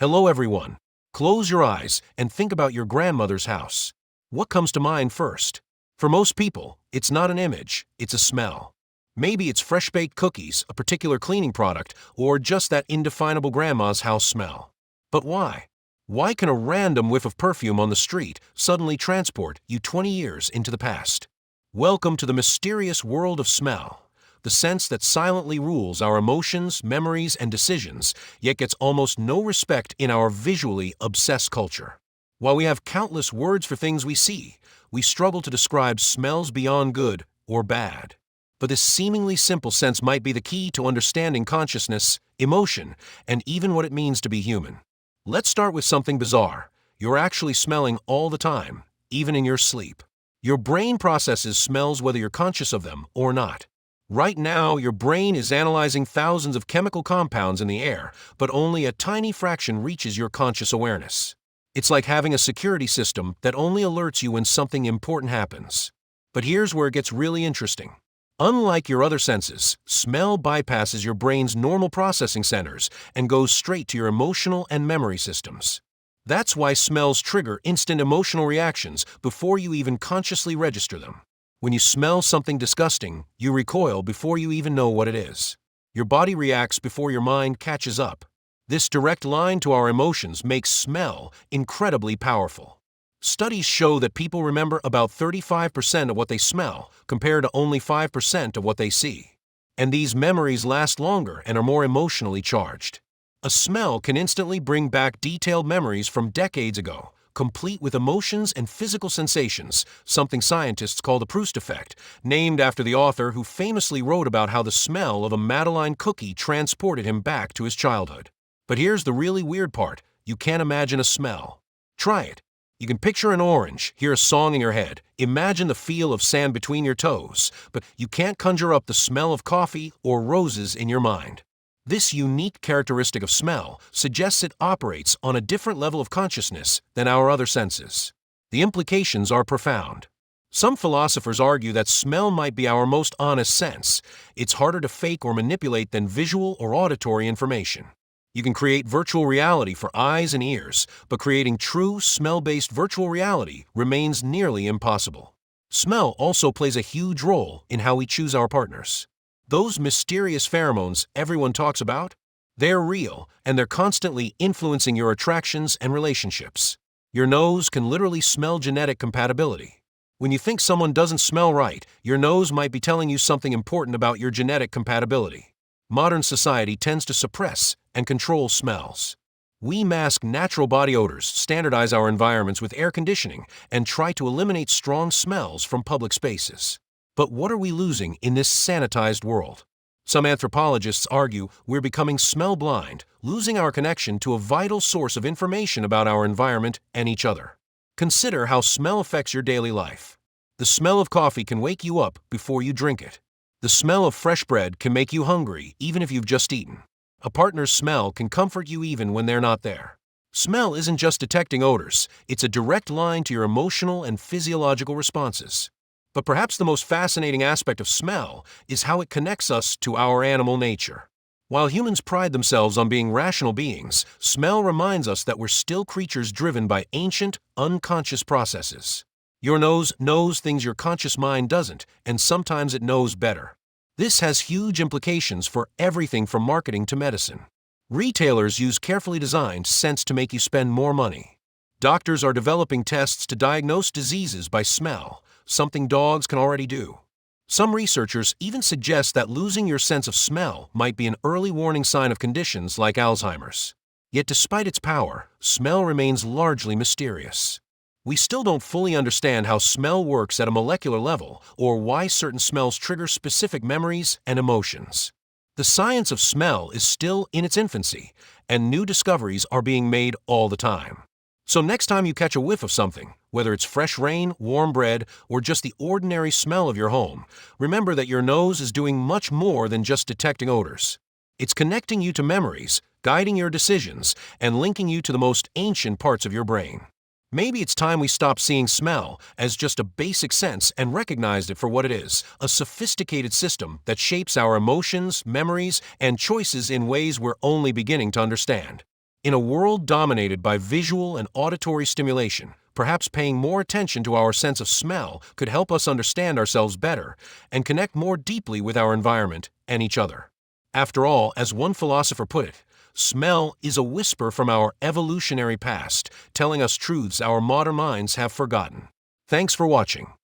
Hello everyone. Close your eyes and think about your grandmother's house. What comes to mind first? For most people, it's not an image, it's a smell. Maybe it's fresh-baked cookies, a particular cleaning product, or just that indefinable grandma's house smell. But why? Why can a random whiff of perfume on the street suddenly transport you 20 years into the past? Welcome to the mysterious world of smell, the sense that silently rules our emotions, memories, and decisions, yet gets almost no respect in our visually obsessed culture. While we have countless words for things we see, we struggle to describe smells beyond good or bad. But this seemingly simple sense might be the key to understanding consciousness, emotion, and even what it means to be human. Let's start with something bizarre. You're actually smelling all the time, even in your sleep. Your brain processes smells whether you're conscious of them or not. Right now, your brain is analyzing thousands of chemical compounds in the air, but only a tiny fraction reaches your conscious awareness. It's like having a security system that only alerts you when something important happens. But here's where it gets really interesting. Unlike your other senses, smell bypasses your brain's normal processing centers and goes straight to your emotional and memory systems. That's why smells trigger instant emotional reactions before you even consciously register them. When you smell something disgusting, you recoil before you even know what it is. Your body reacts before your mind catches up. This direct line to our emotions makes smell incredibly powerful. Studies show that people remember about 35% of what they smell compared to only 5% of what they see. And these memories last longer and are more emotionally charged. A smell can instantly bring back detailed memories from decades ago, complete with emotions and physical sensations, something scientists call the Proust effect, named after the author who famously wrote about how the smell of a Madeleine cookie transported him back to his childhood. But here's the really weird part. You can't imagine a smell. Try it. You can picture an orange, hear a song in your head, imagine the feel of sand between your toes, but you can't conjure up the smell of coffee or roses in your mind. This unique characteristic of smell suggests it operates on a different level of consciousness than our other senses. The implications are profound. Some philosophers argue that smell might be our most honest sense. It's harder to fake or manipulate than visual or auditory information. You can create virtual reality for eyes and ears, but creating true smell-based virtual reality remains nearly impossible. Smell also plays a huge role in how we choose our partners. Those mysterious pheromones everyone talks about? They're real, and they're constantly influencing your attractions and relationships. Your nose can literally smell genetic compatibility. When you think someone doesn't smell right, your nose might be telling you something important about your genetic compatibility. Modern society tends to suppress and control smells. We mask natural body odors, standardize our environments with air conditioning, and try to eliminate strong smells from public spaces. But what are we losing in this sanitized world? Some anthropologists argue we're becoming smell blind, losing our connection to a vital source of information about our environment and each other. Consider how smell affects your daily life. The smell of coffee can wake you up before you drink it. The smell of fresh bread can make you hungry even if you've just eaten. A partner's smell can comfort you even when they're not there. Smell isn't just detecting odors, it's a direct line to your emotional and physiological responses. But perhaps the most fascinating aspect of smell is how it connects us to our animal nature. While humans pride themselves on being rational beings, smell reminds us that we're still creatures driven by ancient, unconscious processes. Your nose knows things your conscious mind doesn't, and sometimes it knows better. This has huge implications for everything from marketing to medicine. Retailers use carefully designed scents to make you spend more money. Doctors are developing tests to diagnose diseases by smell, something dogs can already do. Some researchers even suggest that losing your sense of smell might be an early warning sign of conditions like Alzheimer's. Yet despite its power, smell remains largely mysterious. We still don't fully understand how smell works at a molecular level or why certain smells trigger specific memories and emotions. The science of smell is still in its infancy, and new discoveries are being made all the time. So next time you catch a whiff of something, whether it's fresh rain, warm bread, or just the ordinary smell of your home, remember that your nose is doing much more than just detecting odors. It's connecting you to memories, guiding your decisions, and linking you to the most ancient parts of your brain. Maybe it's time we stop seeing smell as just a basic sense and recognized it for what it is, a sophisticated system that shapes our emotions, memories, and choices in ways we're only beginning to understand. In a world dominated by visual and auditory stimulation, perhaps paying more attention to our sense of smell could help us understand ourselves better and connect more deeply with our environment and each other. After all, as one philosopher put it, smell is a whisper from our evolutionary past, telling us truths our modern minds have forgotten. Thanks for watching.